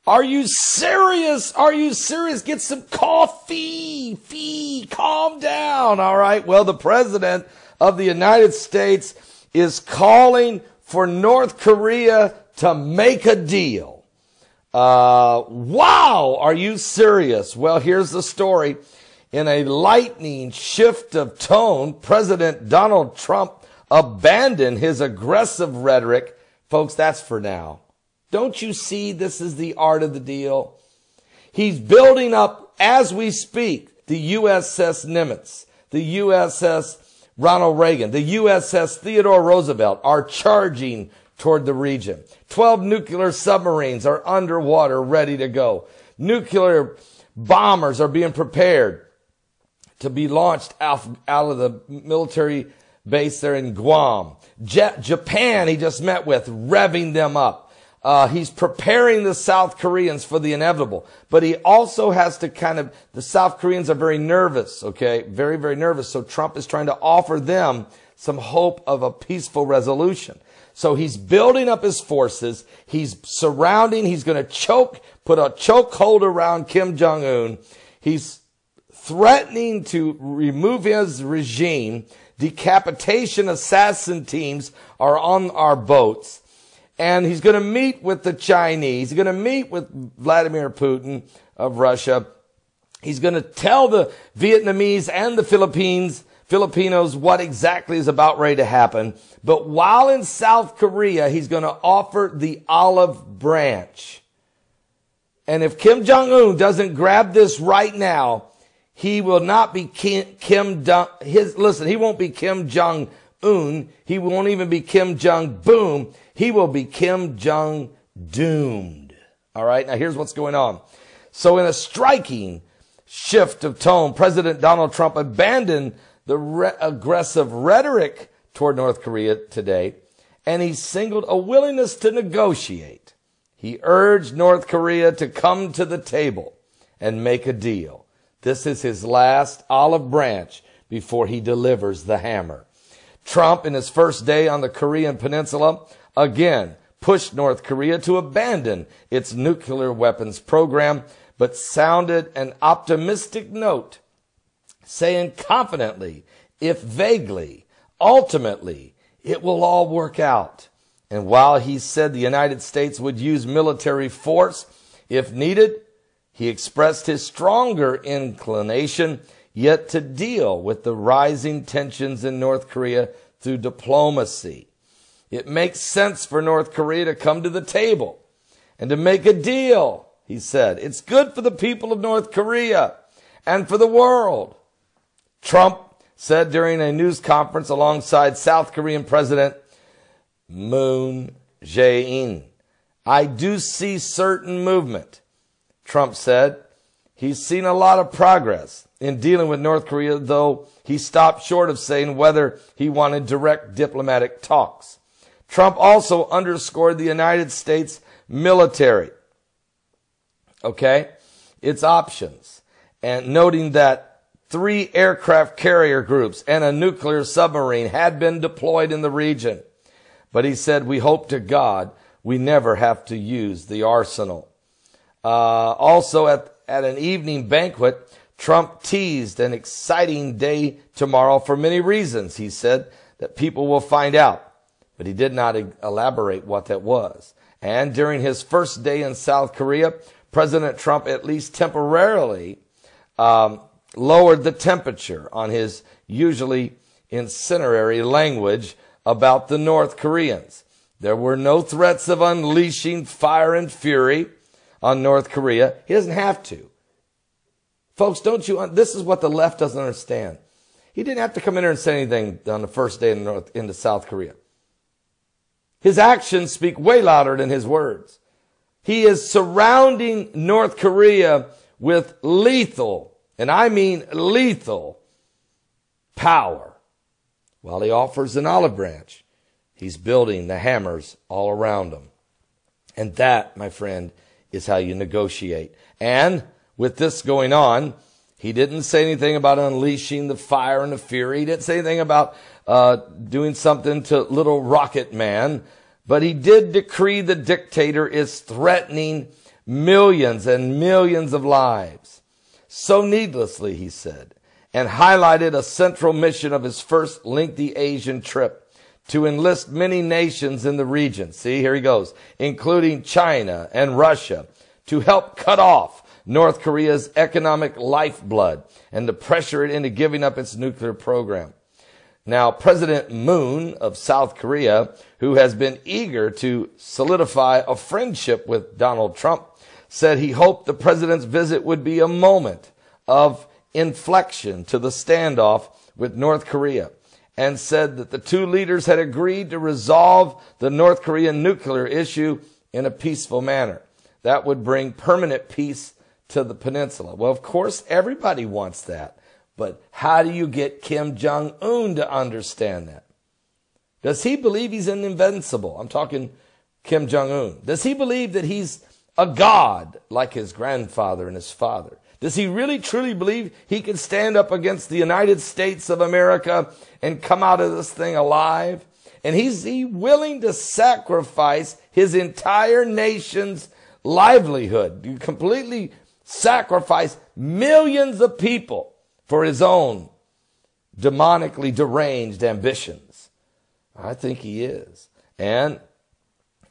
Are you serious? Are you serious? Get some coffee. Calm down. All right. Well, the president of the United States is calling for North Korea to make a deal. Wow. Are you serious? Well, here's the story. In a lightning shift of tone, President Donald Trump abandoned his aggressive rhetoric. Folks, that's for now. Don't you see this is the art of the deal? He's building up, as we speak, the USS Nimitz, the USS Ronald Reagan, the USS Theodore Roosevelt are charging toward the region. 12 nuclear submarines are underwater, ready to go. Nuclear bombers are being prepared to be launched out of the military base there in Guam. Japan, he just met with, revving them up. He's preparing the South Koreans for the inevitable. But he also has to the South Koreans are very nervous, okay? Very, very nervous. So Trump is trying to offer them some hope of a peaceful resolution. So he's building up his forces. He's going to put a chokehold around Kim Jong-un. He's threatening to remove his regime. Decapitation assassin teams are on our boats. And he's going to meet with the Chinese. He's going to meet with Vladimir Putin of Russia. He's going to tell the Vietnamese and the Filipinos what exactly is about ready to happen. But while in South Korea, he's going to offer the olive branch. And if Kim Jong-un doesn't grab this right now, he will not be he won't be Kim Jong-un. He won't even be Kim Jong-boom. He will be Kim Jong-doomed. All right. Now here's what's going on. So in a striking shift of tone, President Donald Trump abandoned the aggressive rhetoric toward North Korea today, and he signaled a willingness to negotiate. He urged North Korea to come to the table and make a deal. This is his last olive branch before he delivers the hammer. Trump, in his first day on the Korean Peninsula, again pushed North Korea to abandon its nuclear weapons program, but sounded an optimistic note, saying confidently, if vaguely, ultimately, it will all work out. And while he said the United States would use military force if needed, he expressed his stronger inclination yet to deal with the rising tensions in North Korea through diplomacy. It makes sense for North Korea to come to the table and to make a deal, he said. It's good for the people of North Korea and for the world. Trump said during a news conference alongside South Korean President Moon Jae-in, I do see certain movement. Trump said he's seen a lot of progress in dealing with North Korea, though he stopped short of saying whether he wanted direct diplomatic talks. Trump also underscored the United States military, its options, and noting that 3 aircraft carrier groups and a nuclear submarine had been deployed in the region. But he said, we hope to God we never have to use the arsenal. Also at an evening banquet, Trump teased an exciting day tomorrow for many reasons. He said that people will find out, but he did not elaborate what that was. And during his first day in South Korea, President Trump at least temporarily lowered the temperature on his usually incendiary language about the North Koreans. There were no threats of unleashing fire and fury on North Korea. He doesn't have to. Folks, this is what the left doesn't understand. He didn't have to come in here and say anything on the first day into South Korea. His actions speak way louder than his words. He is surrounding North Korea with lethal, and I mean lethal, power. While he offers an olive branch, he's building the hammers all around him. And that, my friend, is how you negotiate. And with this going on, he didn't say anything about unleashing the fire and the fury. He didn't say anything about doing something to little Rocket Man. But he did decree the dictator is threatening millions and millions of lives. So needlessly, he said, and highlighted a central mission of his first lengthy Asian trip to enlist many nations in the region. See, here he goes, including China and Russia, to help cut off North Korea's economic lifeblood and to pressure it into giving up its nuclear program. Now, President Moon of South Korea, who has been eager to solidify a friendship with Donald Trump, said he hoped the president's visit would be a moment of inflection to the standoff with North Korea, and said that the two leaders had agreed to resolve the North Korean nuclear issue in a peaceful manner. That would bring permanent peace to the peninsula. Well, of course, everybody wants that. But how do you get Kim Jong-un to understand that? Does he believe he's invincible? I'm talking Kim Jong-un. Does he believe that he's a god like his grandfather and his father? Does he really truly believe he can stand up against the United States of America and come out of this thing alive? And is he willing to sacrifice his entire nation's livelihood? You completely sacrifice millions of people for his own demonically deranged ambitions? I think he is. And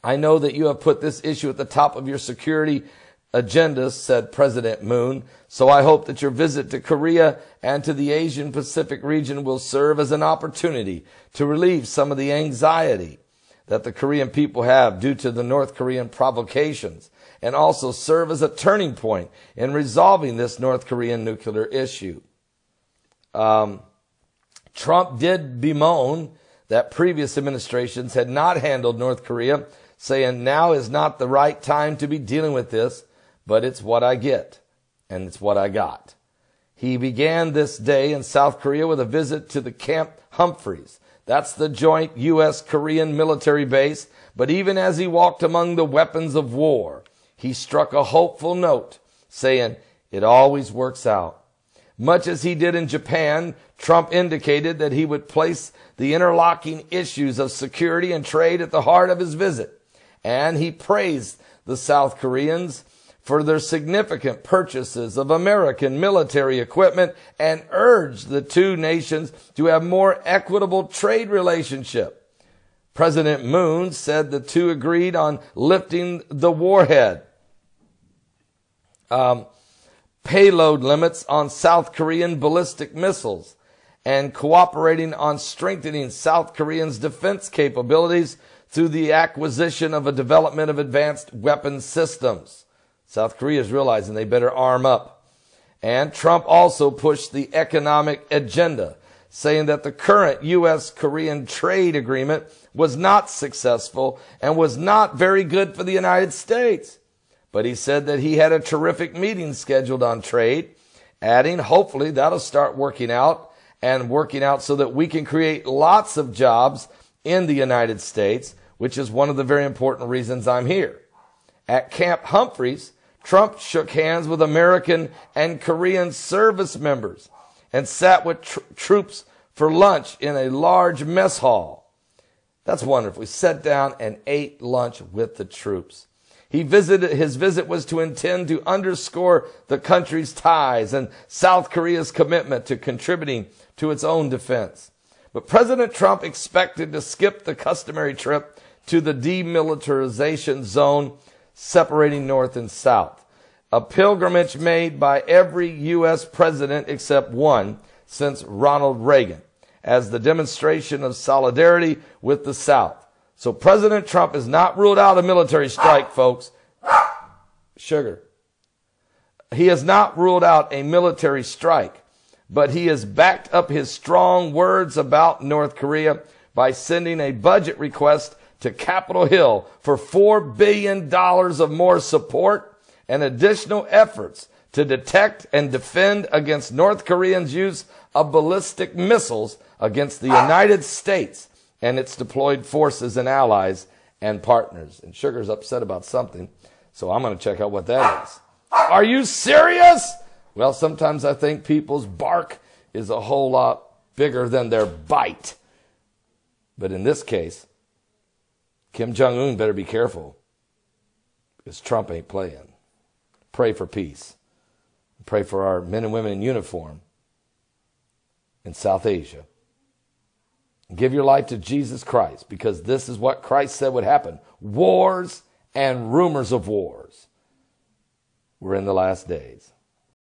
I know that you have put this issue at the top of your security agenda, said President Moon. So I hope that your visit to Korea and to the Asian Pacific region will serve as an opportunity to relieve some of the anxiety that the Korean people have due to the North Korean provocations, and also serve as a turning point in resolving this North Korean nuclear issue. Trump did bemoan that previous administrations had not handled North Korea, saying now is not the right time to be dealing with this, but it's what I get, and it's what I got. He began this day in South Korea with a visit to the Camp Humphreys. That's the joint U.S.-Korean military base. But even as he walked among the weapons of war, he struck a hopeful note, saying, it always works out. Much as he did in Japan, Trump indicated that he would place the interlocking issues of security and trade at the heart of his visit. And he praised the South Koreans for their significant purchases of American military equipment and urged the two nations to have more equitable trade relationship. President Moon said the two agreed on lifting the warhead payload limits on South Korean ballistic missiles and cooperating on strengthening South Koreans' defense capabilities through the acquisition of a development of advanced weapons systems. South Korea is realizing they better arm up. And Trump also pushed the economic agenda, saying that the current U.S.-Korean trade agreement was not successful and was not very good for the United States. But he said that he had a terrific meeting scheduled on trade, adding, hopefully that'll start working out so that we can create lots of jobs in the United States, which is one of the very important reasons I'm here. At Camp Humphreys, Trump shook hands with American and Korean service members and sat with troops for lunch in a large mess hall. That's wonderful. He sat down and ate lunch with the troops. His visit was to intend to underscore the country's ties and South Korea's commitment to contributing to its own defense. But President Trump expected to skip the customary trip to the demilitarization zone separating North and South, a pilgrimage made by every U.S. president except one since Ronald Reagan, as the demonstration of solidarity with the South. So President Trump has not ruled out a military strike, folks. Sugar. He has not ruled out a military strike, but he has backed up his strong words about North Korea by sending a budget request to Capitol Hill for $4 billion of more support and additional efforts to detect and defend against North Koreans' use of ballistic missiles against the United States and its deployed forces and allies and partners. And Sugar's upset about something, so I'm going to check out what that is. Are you serious? Well, sometimes I think people's bark is a whole lot bigger than their bite. But in this case, Kim Jong-un better be careful, because Trump ain't playing. pray for peace. Pray for our men and women in uniform in South Asia. Give your life to Jesus Christ, because this is what Christ said would happen. Wars and rumors of wars. We're in the last days.